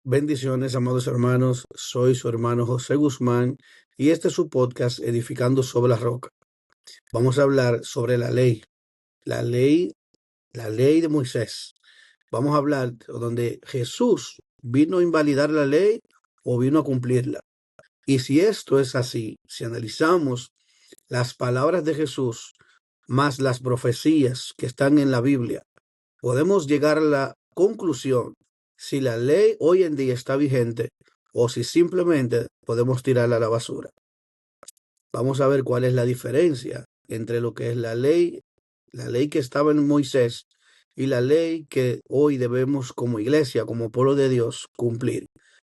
Bendiciones, amados hermanos. Soy su hermano José Guzmán y este es su podcast Edificando sobre la Roca. Vamos a hablar sobre la ley, la ley de Moisés. Vamos a hablar donde Jesús vino a invalidar la ley o vino a cumplirla. Y si esto es así, si analizamos las palabras de Jesús más las profecías que están en la Biblia, podemos llegar a la conclusión si la ley hoy en día está vigente o si simplemente podemos tirarla a la basura. Vamos a ver cuál es la diferencia entre lo que es la ley que estaba en Moisés y la ley que hoy debemos como iglesia, como pueblo de Dios, cumplir.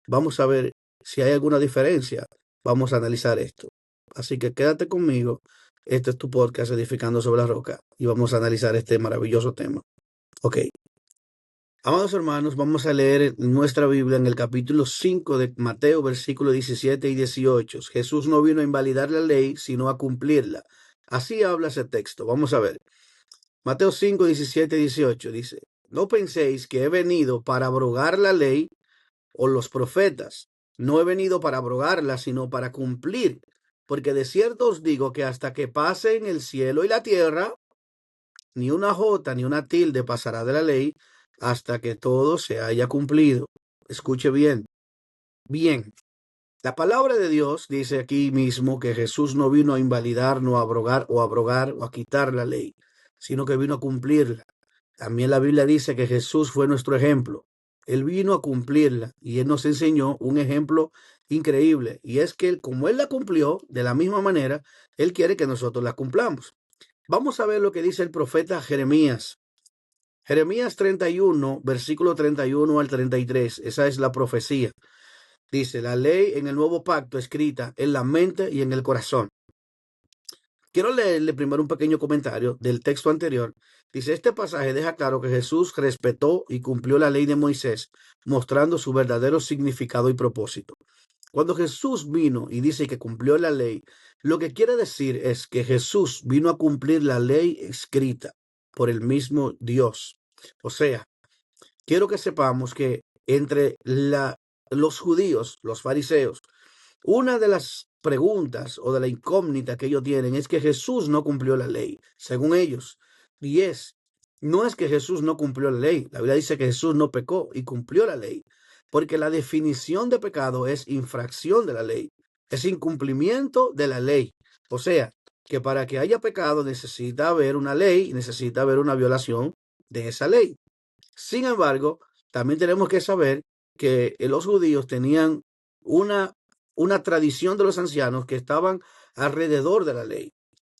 Vamos a ver si hay alguna diferencia. Vamos a analizar esto. Así que quédate conmigo. Este es tu podcast Edificando sobre la Roca y vamos a analizar este maravilloso tema. Ok. Amados hermanos, vamos a leer nuestra Biblia en el capítulo 5 de Mateo, versículos 17 y 18. Jesús no vino a invalidar la ley, sino a cumplirla. Así habla ese texto. Vamos a ver. Mateo 5, 17 y 18 dice, no penséis que he venido para abrogar la ley o los profetas. No he venido para abrogarla, sino para cumplir. Porque de cierto os digo que hasta que pasen el cielo y la tierra, ni una jota ni una tilde pasará de la ley hasta que todo se haya cumplido. Escuche bien. Bien. La palabra de Dios dice aquí mismo que Jesús no vino a invalidar, no a abrogar o a quitar la ley, sino que vino a cumplirla. También la Biblia dice que Jesús fue nuestro ejemplo. Él vino a cumplirla y Él nos enseñó un ejemplo increíble. Y es que como Él la cumplió, de la misma manera, Él quiere que nosotros la cumplamos. Vamos a ver lo que dice el profeta Jeremías. Jeremías 31, versículo 31 al 33. Esa es la profecía. Dice, la ley en el nuevo pacto escrita en la mente y en el corazón. Quiero leerle primero un pequeño comentario del texto anterior. Dice, este pasaje deja claro que Jesús respetó y cumplió la ley de Moisés, mostrando su verdadero significado y propósito. Cuando Jesús vino y dice que cumplió la ley, lo que quiere decir es que Jesús vino a cumplir la ley escrita por el mismo Dios. O sea, quiero que sepamos que entre los judíos, los fariseos, una de las preguntas o de la incógnita que ellos tienen es que Jesús no cumplió la ley, según ellos. No es que Jesús no cumplió la ley. La Biblia dice que Jesús no pecó y cumplió la ley, porque la definición de pecado es infracción de la ley, es incumplimiento de la ley. O sea, que para que haya pecado necesita haber una ley, necesita haber una violación de esa ley. Sin embargo, también tenemos que saber que los judíos tenían una, una tradición de los ancianos que estaban alrededor de la ley.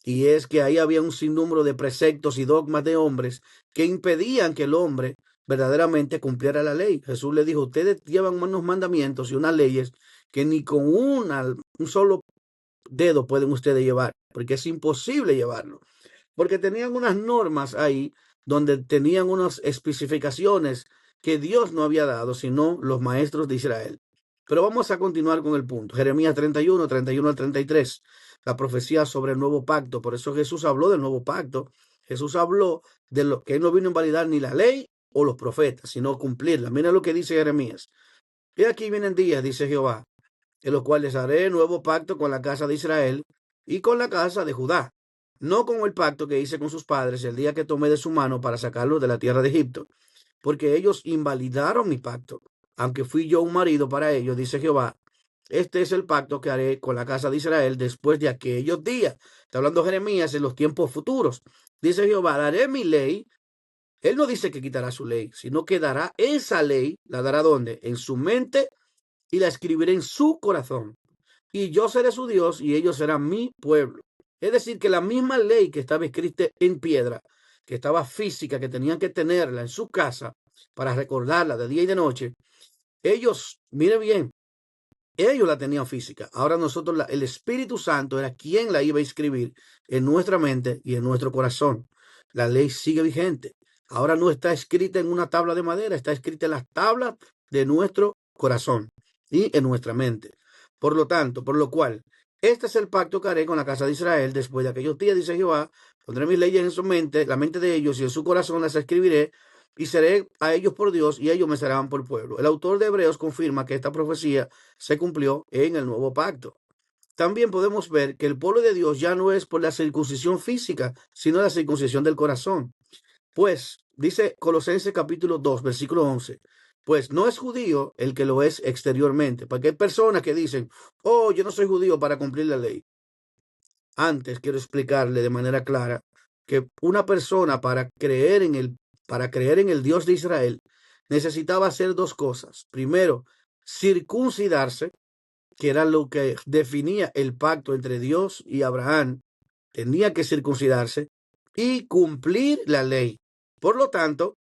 Y es que ahí había un sinnúmero de preceptos y dogmas de hombres que impedían que el hombre verdaderamente cumpliera la ley. Jesús le dijo, ustedes llevan unos mandamientos y unas leyes que ni con un solo dedo pueden ustedes llevar, porque es imposible llevarlo. Porque tenían unas normas ahí donde tenían unas especificaciones que Dios no había dado, sino los maestros de Israel. Pero vamos a continuar con el punto. Jeremías 31, 31 al 33, la profecía sobre el nuevo pacto. Por eso Jesús habló del nuevo pacto. Jesús habló de lo que él no vino a invalidar ni la ley o los profetas, sino cumplirla. Mira lo que dice Jeremías. Y aquí vienen días, dice Jehová, en los cuales haré nuevo pacto con la casa de Israel y con la casa de Judá, no con el pacto que hice con sus padres el día que tomé de su mano para sacarlos de la tierra de Egipto, porque ellos invalidaron mi pacto, aunque fui yo un marido para ellos, dice Jehová. Este es el pacto que haré con la casa de Israel después de aquellos días. Está hablando Jeremías en los tiempos futuros. Dice Jehová, daré mi ley. Él no dice que quitará su ley, sino que dará esa ley. ¿La dará dónde? En su mente, y la escribiré en su corazón. Y yo seré su Dios y ellos serán mi pueblo. Es decir, que la misma ley que estaba escrita en piedra, que estaba física, que tenían que tenerla en su casa para recordarla de día y de noche, ellos, mire bien, ellos la tenían física. Ahora nosotros, el Espíritu Santo era quien la iba a escribir en nuestra mente y en nuestro corazón. La ley sigue vigente. Ahora no está escrita en una tabla de madera, está escrita en las tablas de nuestro corazón y en nuestra mente. Por lo tanto, por lo cual, este es el pacto que haré con la casa de Israel después de aquellos días, dice Jehová. Pondré mis leyes en su mente, la mente de ellos, y en su corazón las escribiré. y seré a ellos por Dios y ellos me serán por pueblo. El autor de Hebreos confirma que esta profecía se cumplió en el nuevo pacto. También podemos ver que el pueblo de Dios ya no es por la circuncisión física, sino la circuncisión del corazón. Pues, dice Colosenses capítulo 2, versículo 11, pues no es judío el que lo es exteriormente, porque hay personas que dicen, oh, yo no soy judío para cumplir la ley. Antes quiero explicarle de manera clara que una persona para creer en el Dios de Israel necesitaba hacer dos cosas. Primero, circuncidarse, que era lo que definía el pacto entre Dios y Abraham. Tenía que circuncidarse y cumplir la ley. Por lo tanto,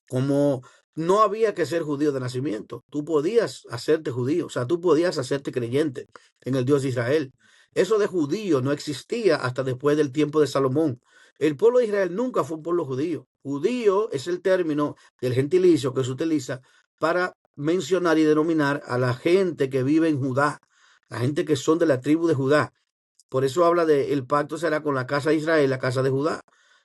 como no había que ser judío de nacimiento, tú podías hacerte judío, o sea, tú podías hacerte creyente en el Dios de Israel. Eso de judío no existía hasta después del tiempo de Salomón. El pueblo de Israel nunca fue un pueblo judío. Judío es el término del gentilicio que se utiliza para mencionar y denominar a la gente que vive en Judá, la gente que son de la tribu de Judá. Por eso habla de el pacto será con la casa de Israel, la casa de Judá.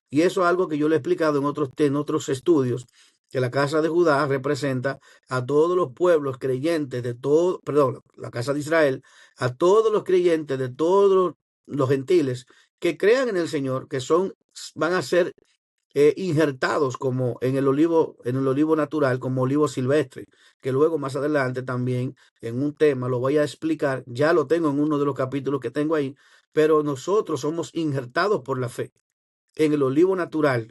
Y eso es algo que yo le he explicado en otros estudios, que la casa de Judá representa a todos los pueblos creyentes de todo, perdón, la casa de Israel, a todos los creyentes de todos los gentiles que crean en el Señor, van a ser injertados como en el olivo natural, como olivo silvestre, que luego más adelante también en un tema lo voy a explicar, ya lo tengo en uno de los capítulos que tengo ahí, pero nosotros somos injertados por la fe en el olivo natural,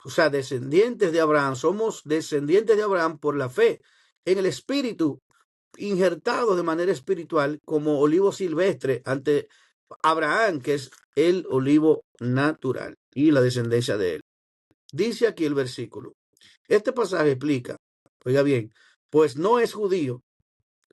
o sea, descendientes de Abraham, somos descendientes de Abraham por la fe en el espíritu, injertados de manera espiritual como olivo silvestre ante Abraham, que es el olivo natural y la descendencia de él. Dice aquí el versículo. Este pasaje explica, oiga bien, pues no es judío.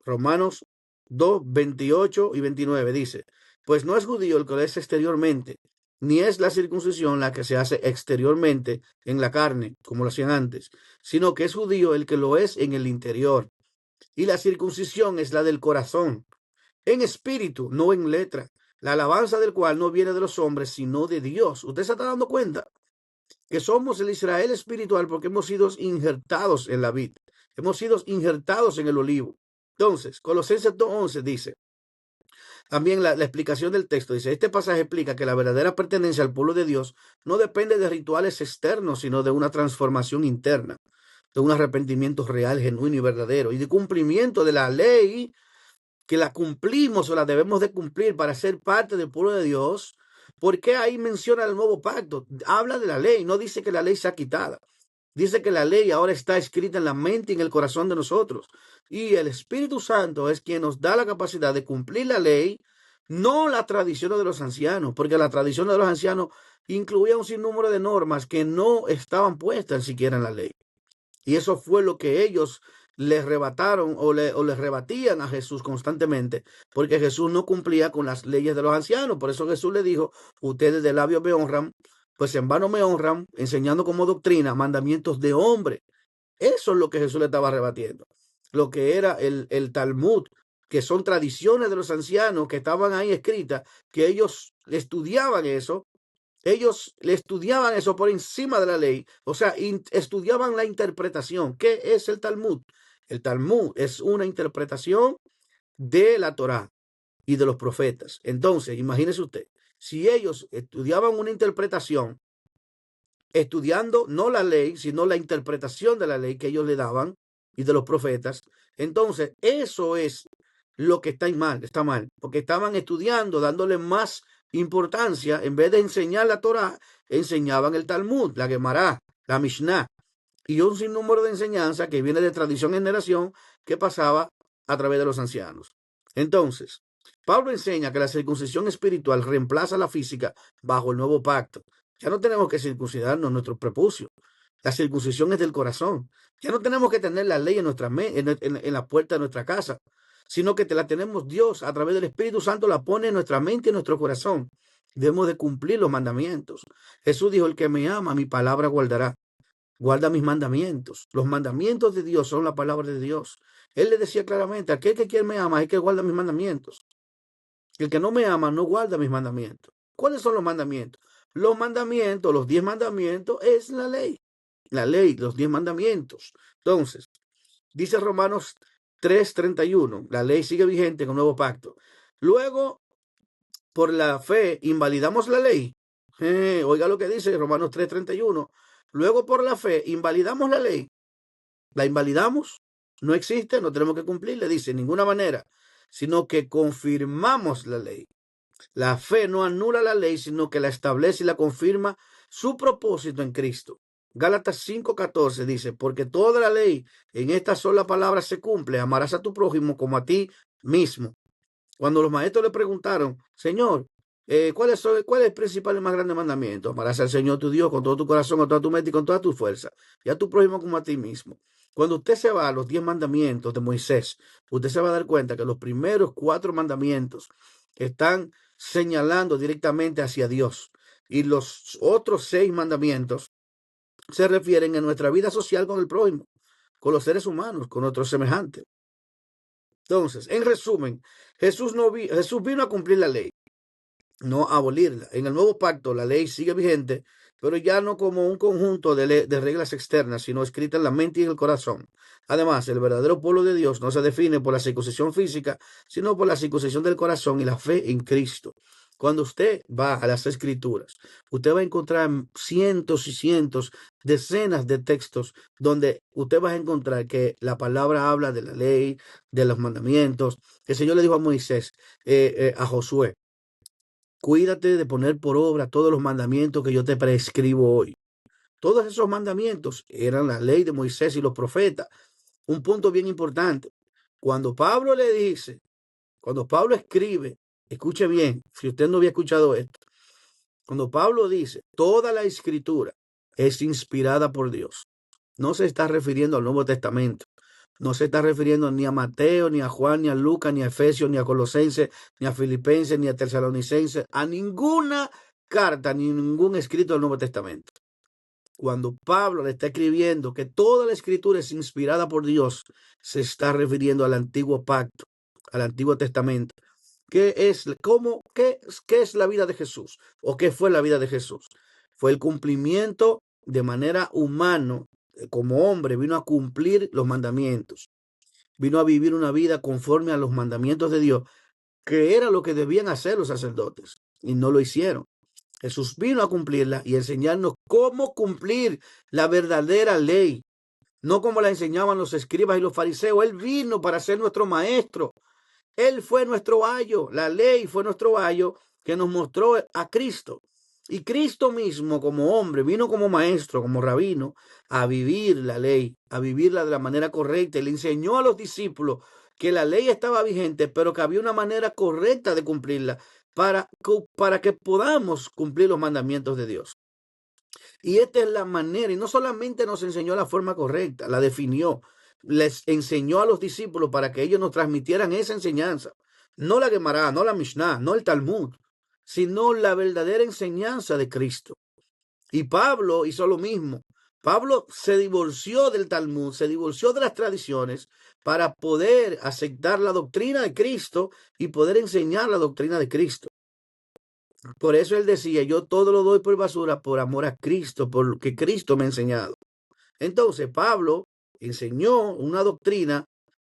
Romanos 2, 28 y 29 dice, pues no es judío el que lo es exteriormente, ni es la circuncisión la que se hace exteriormente en la carne, como lo hacían antes, sino que es judío el que lo es en el interior. Y la circuncisión es la del corazón, en espíritu, no en letra, la alabanza del cual no viene de los hombres, sino de Dios. ¿Usted se está dando cuenta? Que somos el Israel espiritual porque hemos sido injertados en la vid, hemos sido injertados en el olivo. Entonces, Colosenses 2:11 dice, también la explicación del texto dice, este pasaje explica que la verdadera pertenencia al pueblo de Dios no depende de rituales externos, sino de una transformación interna, de un arrepentimiento real, genuino y verdadero, y de cumplimiento de la ley, que la cumplimos o la debemos de cumplir para ser parte del pueblo de Dios. ¿Por qué ahí menciona el nuevo pacto? Habla de la ley, no dice que la ley sea quitada. Dice que la ley ahora está escrita en la mente y en el corazón de nosotros. Y el Espíritu Santo es quien nos da la capacidad de cumplir la ley, no la tradición de los ancianos, porque la tradición de los ancianos incluía un sinnúmero de normas que no estaban puestas siquiera en la ley. Y eso fue lo que ellos les rebataron o les rebatían a Jesús constantemente, porque Jesús no cumplía con las leyes de los ancianos. Por eso Jesús le dijo, ustedes de labios me honran, pues en vano me honran, enseñando como doctrina mandamientos de hombre. Eso es lo que Jesús le estaba rebatiendo. Lo que era el Talmud, que son tradiciones de los ancianos que estaban ahí escritas, que ellos estudiaban eso. Ellos le estudiaban eso por encima de la ley, o sea, estudiaban la interpretación. ¿Qué es el Talmud? El Talmud es una interpretación de la Torá y de los profetas. Entonces, imagínese usted, si ellos estudiaban una interpretación, estudiando no la ley, sino la interpretación de la ley que ellos le daban y de los profetas, entonces eso es lo que está mal, porque estaban estudiando, dándole más importancia, en vez de enseñar la Torá, enseñaban el Talmud, la Gemara, la Mishnah, y un sinnúmero de enseñanza que viene de tradición en generación que pasaba a través de los ancianos. Entonces, Pablo enseña que la circuncisión espiritual reemplaza la física bajo el nuevo pacto. Ya no tenemos que circuncidarnos nuestro prepucio. La circuncisión es del corazón. Ya no tenemos que tener la ley en la puerta de nuestra casa, sino que la tenemos Dios a través del Espíritu Santo, la pone en nuestra mente y en nuestro corazón. Debemos de cumplir los mandamientos. Jesús dijo, el que me ama, mi palabra guardará. Guarda mis mandamientos. Los mandamientos de Dios son la palabra de Dios. Él le decía claramente, aquel que quiere me ama, es que guarda mis mandamientos. El que no me ama no guarda mis mandamientos. ¿Cuáles son los mandamientos? Los mandamientos, los 10 mandamientos, es la ley. la ley, los 10 mandamientos. Entonces, dice Romanos 3:31, la ley sigue vigente con nuevo pacto. Luego, por la fe, invalidamos la ley. Oiga lo que dice Romanos 3:31. Luego, por la fe, invalidamos la ley. La invalidamos, no existe, no tenemos que cumplir, le dice, en ninguna manera, sino que confirmamos la ley. La fe no anula la ley, sino que la establece y la confirma su propósito en Cristo. Gálatas 5:14 dice, porque toda la ley en esta sola palabra se cumple, amarás a tu prójimo como a ti mismo. Cuando los maestros le preguntaron, Señor, ¿cuál es el principal y más grande mandamiento? Amarás al Señor tu Dios con todo tu corazón, con toda tu mente y con toda tu fuerza, y a tu prójimo como a ti mismo. Cuando usted se va a los 10 mandamientos de Moisés, usted se va a dar cuenta que los primeros 4 mandamientos están señalando directamente hacia Dios, y los otros 6 mandamientos se refieren a nuestra vida social con el prójimo, con los seres humanos, con otros semejantes. Entonces, en resumen, Jesús vino a cumplir la ley, no a abolirla. En el nuevo pacto la ley sigue vigente, pero ya no como un conjunto de reglas externas, sino escrita en la mente y en el corazón. Además, el verdadero pueblo de Dios no se define por la circuncisión física, sino por la circuncisión del corazón y la fe en Cristo. Cuando usted va a las Escrituras, usted va a encontrar cientos y cientos, decenas de textos donde usted va a encontrar que la palabra habla de la ley, de los mandamientos. El Señor le dijo a Moisés, a Josué, cuídate de poner por obra todos los mandamientos que yo te prescribo hoy. Todos esos mandamientos eran la ley de Moisés y los profetas. Un punto bien importante. Cuando Pablo le dice, cuando Pablo escribe, escuche bien, si usted no había escuchado esto, cuando Pablo dice, toda la escritura es inspirada por Dios, no se está refiriendo al Nuevo Testamento. No se está refiriendo ni a Mateo, ni a Juan, ni a Lucas, ni a Efesios, ni a Colosenses, ni a Filipenses, ni a Tesalonicenses, a ninguna carta, ni ningún escrito del Nuevo Testamento. Cuando Pablo le está escribiendo que toda la escritura es inspirada por Dios, se está refiriendo al antiguo pacto, al Antiguo Testamento. ¿Qué es la vida de Jesús? ¿O qué fue la vida de Jesús? Fue el cumplimiento de manera humana, como hombre, vino a cumplir los mandamientos. Vino a vivir una vida conforme a los mandamientos de Dios, que era lo que debían hacer los sacerdotes, y no lo hicieron. Jesús vino a cumplirla y enseñarnos cómo cumplir la verdadera ley, no como la enseñaban los escribas y los fariseos. Él vino para ser nuestro maestro. Él fue nuestro ayo, la ley fue nuestro ayo que nos mostró a Cristo. Y Cristo mismo como hombre vino como maestro, como rabino, a vivir la ley, a vivirla de la manera correcta. Y le enseñó a los discípulos que la ley estaba vigente, pero que había una manera correcta de cumplirla para que podamos cumplir los mandamientos de Dios. Y esta es la manera, y no solamente nos enseñó la forma correcta, la definió, les enseñó a los discípulos para que ellos nos transmitieran esa enseñanza. No la Gemara, no la Mishnah, no el Talmud, sino la verdadera enseñanza de Cristo. Y Pablo hizo lo mismo. Pablo se divorció del Talmud, se divorció de las tradiciones para poder aceptar la doctrina de Cristo y poder enseñar la doctrina de Cristo. Por eso él decía, yo todo lo doy por basura por amor a Cristo, por lo que Cristo me ha enseñado. Entonces Pablo enseñó una doctrina,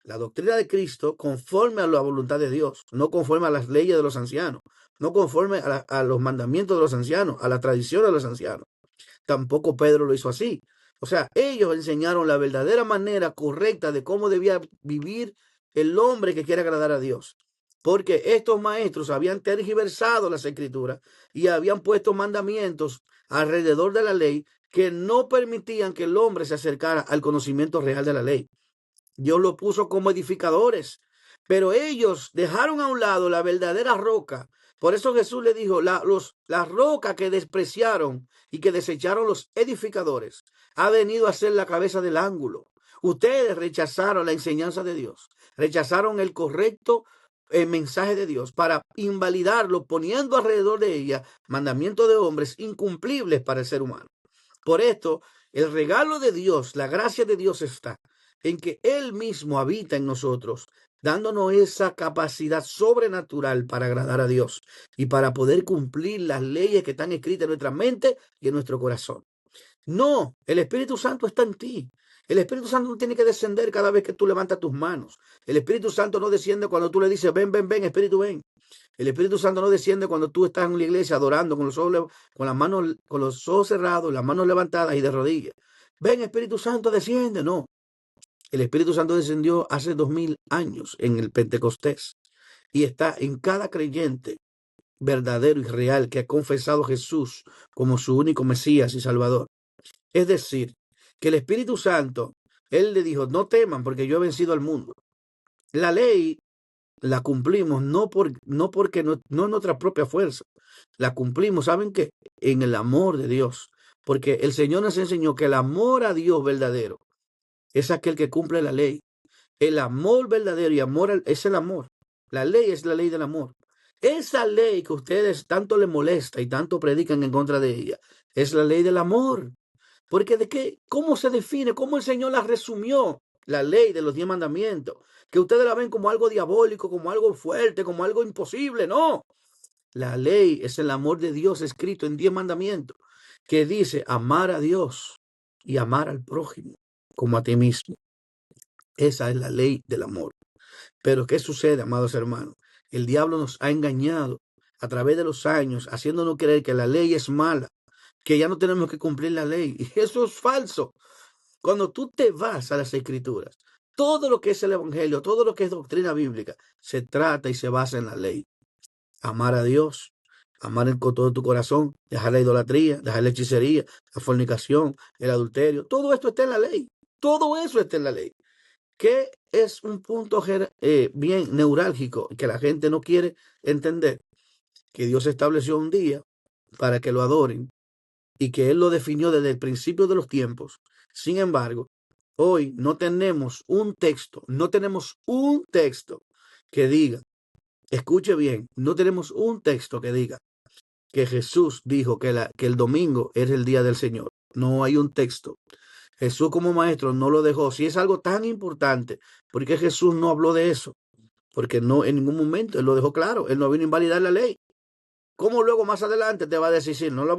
la doctrina de Cristo, conforme a la voluntad de Dios, no conforme a las leyes de los ancianos, no conforme a los mandamientos de los ancianos, a la tradición de los ancianos. Tampoco Pedro lo hizo así. O sea, ellos enseñaron la verdadera manera correcta de cómo debía vivir el hombre que quiere agradar a Dios. Porque estos maestros habían tergiversado las escrituras y habían puesto mandamientos alrededor de la ley que no permitían que el hombre se acercara al conocimiento real de la ley. Dios lo puso como edificadores, pero ellos dejaron a un lado la verdadera roca. Por eso Jesús le dijo, la roca que despreciaron y que desecharon los edificadores ha venido a ser la cabeza del ángulo. Ustedes rechazaron la enseñanza de Dios, rechazaron el correcto mensaje de Dios para invalidarlo, poniendo alrededor de ella mandamientos de hombres incumplibles para el ser humano. Por esto, el regalo de Dios, la gracia de Dios está en que Él mismo habita en nosotros, dándonos esa capacidad sobrenatural para agradar a Dios y para poder cumplir las leyes que están escritas en nuestra mente y en nuestro corazón. No, el Espíritu Santo está en ti. El Espíritu Santo no tiene que descender cada vez que tú levantas tus manos. El Espíritu Santo no desciende cuando tú le dices, ven, ven, ven, Espíritu, ven. El Espíritu Santo no desciende cuando tú estás en la iglesia adorando con los ojos, con las manos, con los ojos cerrados, las manos levantadas y de rodillas. Ven, Espíritu Santo, desciende. No, el Espíritu Santo descendió hace 2000 años en el Pentecostés y está en cada creyente verdadero y real que ha confesado a Jesús como su único Mesías y Salvador. Es decir, que el Espíritu Santo, Él le dijo, no teman porque yo he vencido al mundo. La ley la cumplimos no porque no en nuestra propia fuerza. La cumplimos, ¿saben qué? En el amor de Dios. Porque el Señor nos enseñó que el amor a Dios verdadero es aquel que cumple la ley. El amor verdadero y amor es el amor. La ley es la ley del amor. Esa ley que ustedes tanto le molesta y tanto predican en contra de ella, es la ley del amor. Porque de qué, ¿cómo se define? ¿Cómo el Señor la resumió? La ley de los 10 mandamientos. Que ustedes la ven como algo diabólico, como algo fuerte, como algo imposible. No. La ley es el amor de Dios escrito en 10 mandamientos. Que dice amar a Dios y amar al prójimo como a ti mismo. Esa es la ley del amor. Pero ¿qué sucede, amados hermanos? El diablo nos ha engañado a través de los años, haciéndonos creer que la ley es mala, que ya no tenemos que cumplir la ley. Y eso es falso. Cuando tú te vas a las Escrituras, todo lo que es el Evangelio, todo lo que es doctrina bíblica, se trata y se basa en la ley. Amar a Dios, amar con todo tu corazón, dejar la idolatría, dejar la hechicería, la fornicación, el adulterio. Todo esto está en la ley. Todo eso está en la ley. Que es un punto bien neurálgico que la gente no quiere entender, que Dios estableció un día para que lo adoren y que Él lo definió desde el principio de los tiempos. Sin embargo, hoy no tenemos un texto que diga, escuche bien, no tenemos un texto que diga que Jesús dijo que el domingo es el día del Señor. No hay un texto. Jesús como maestro no lo dejó. Si es algo tan importante, ¿por qué Jesús no habló de eso? Porque no, en ningún momento Él lo dejó claro. Él no vino a invalidar la ley. ¿Cómo luego más adelante te va a decir, sí, no la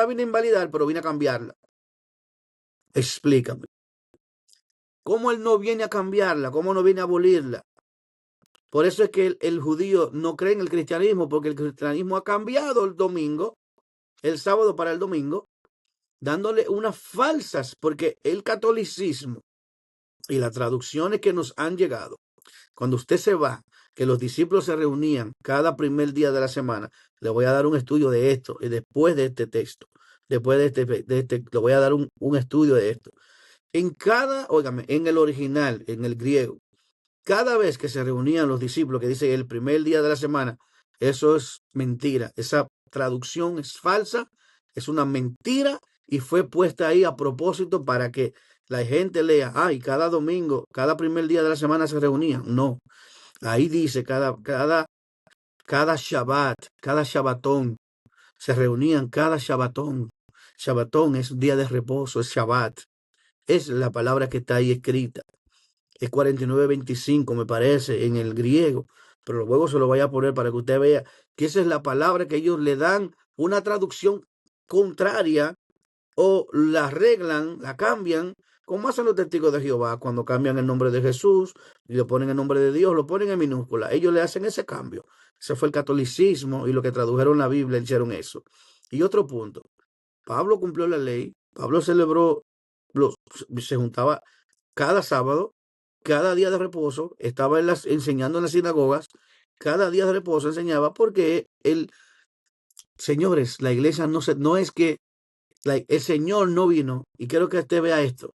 vine a invalidar, pero vine a cambiarla? Explícame. ¿Cómo Él no viene a cambiarla? ¿Cómo no viene a abolirla? Por eso es que el judío no cree en el cristianismo, porque el cristianismo ha cambiado el domingo, el sábado para el domingo, dándole unas falsas, porque el catolicismo y las traducciones que nos han llegado, cuando usted se va, que los discípulos se reunían cada primer día de la semana, le voy a dar un estudio de esto, y después de este texto, después de este le voy a dar un estudio de esto. Óigame, en el original, en el griego, cada vez que se reunían los discípulos, que dice el primer día de la semana, eso es mentira. Esa traducción es falsa, es una mentira y fue puesta ahí a propósito para que la gente lea, ay, cada domingo, cada primer día de la semana se reunían. No, ahí dice cada Shabbat, cada Shabbatón, se reunían cada Shabbatón. Shabbatón es un día de reposo, es Shabbat. Es la palabra que está ahí escrita. Es 49:25, me parece, en el griego, pero luego se lo voy a poner para que usted vea que esa es la palabra que ellos le dan una traducción contraria o la arreglan, la cambian, como hacen los testigos de Jehová cuando cambian el nombre de Jesús y le ponen el nombre de Dios, lo ponen en minúscula. Ellos le hacen ese cambio. Ese fue el catolicismo y lo que tradujeron la Biblia hicieron eso. Y otro punto, Pablo cumplió la ley, Pablo celebró, se juntaba cada sábado, cada día de reposo, estaba enseñando en las sinagogas, cada día de reposo enseñaba porque señores, la iglesia no es que el Señor no vino, y quiero que usted vea esto,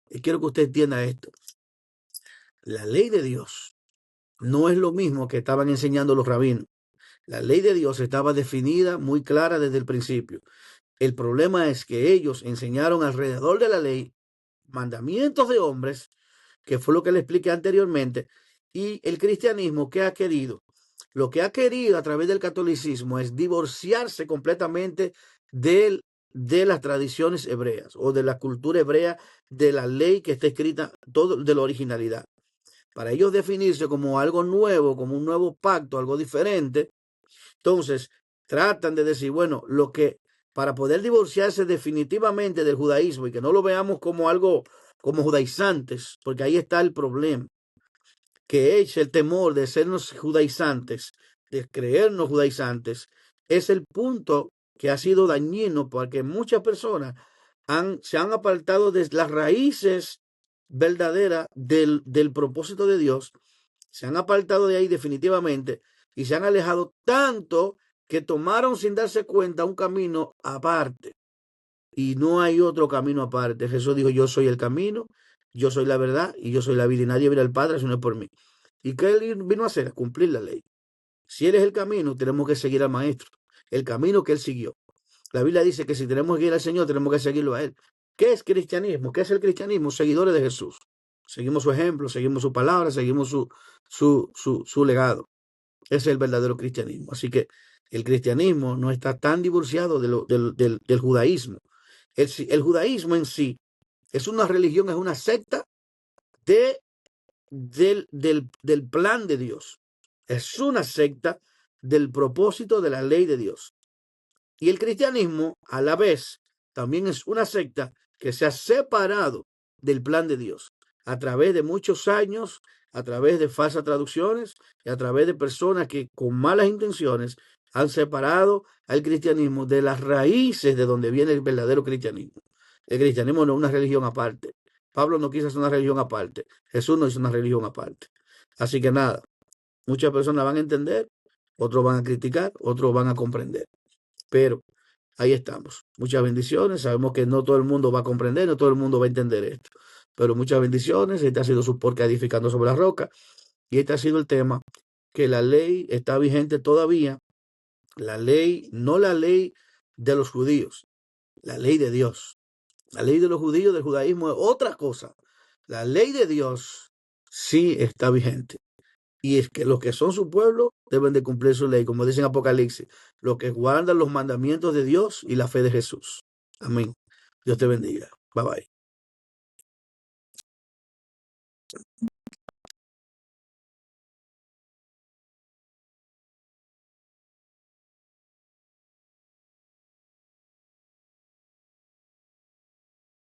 y quiero que usted entienda esto. La ley de Dios no es lo mismo que estaban enseñando los rabinos. La ley de Dios estaba definida muy clara desde el principio. El problema es que ellos enseñaron alrededor de la ley mandamientos de hombres, que fue lo que le expliqué anteriormente, y el cristianismo, ¿qué ha querido? Lo que ha querido a través del catolicismo es divorciarse completamente de las tradiciones hebreas o de la cultura hebrea, de la ley que está escrita, todo de la originalidad. Para ellos definirse como algo nuevo, como un nuevo pacto, algo diferente, entonces tratan de decir, bueno, para poder divorciarse definitivamente del judaísmo y que no lo veamos como algo como judaizantes, porque ahí está el problema, que es el temor de sernos judaizantes, de creernos judaizantes, es el punto que ha sido dañino porque muchas personas se han apartado de las raíces verdaderas del propósito de Dios, se han apartado de ahí definitivamente y se han alejado tanto que tomaron sin darse cuenta un camino aparte. Y no hay otro camino aparte. Jesús dijo, yo soy el camino, yo soy la verdad y yo soy la vida y nadie verá al Padre si no es por mí. ¿Y qué él vino a hacer? A cumplir la ley. Si él es el camino, tenemos que seguir al maestro, el camino que él siguió. La Biblia dice que si tenemos que ir al Señor, tenemos que seguirlo a él. ¿Qué es cristianismo? ¿Qué es el cristianismo? Seguidores de Jesús. Seguimos su ejemplo, seguimos su palabra, seguimos su legado. Ese es el verdadero cristianismo. Así que el cristianismo no está tan divorciado del judaísmo. El judaísmo en sí es una religión, es una secta de, del plan de Dios. Es una secta del propósito de la ley de Dios. Y el cristianismo, a la vez, también es una secta que se ha separado del plan de Dios a través de muchos años, a través de falsas traducciones y a través de personas que con malas intenciones han separado al cristianismo de las raíces de donde viene el verdadero cristianismo. El cristianismo no es una religión aparte. Pablo no quiso hacer una religión aparte. Jesús no hizo una religión aparte. Así que nada, muchas personas van a entender, otros van a criticar, otros van a comprender. Pero ahí estamos. Muchas bendiciones. Sabemos que no todo el mundo va a comprender, no todo el mundo va a entender esto. Pero muchas bendiciones. Este ha sido su podcast Edificando sobre la Roca. Y este ha sido el tema, que la ley está vigente todavía. La ley, no la ley de los judíos, la ley de Dios. La ley de los judíos, del judaísmo, es otra cosa. La ley de Dios sí está vigente. Y es que los que son su pueblo deben de cumplir su ley, como dice en Apocalipsis, los que guardan los mandamientos de Dios y la fe de Jesús. Amén. Dios te bendiga. Bye bye.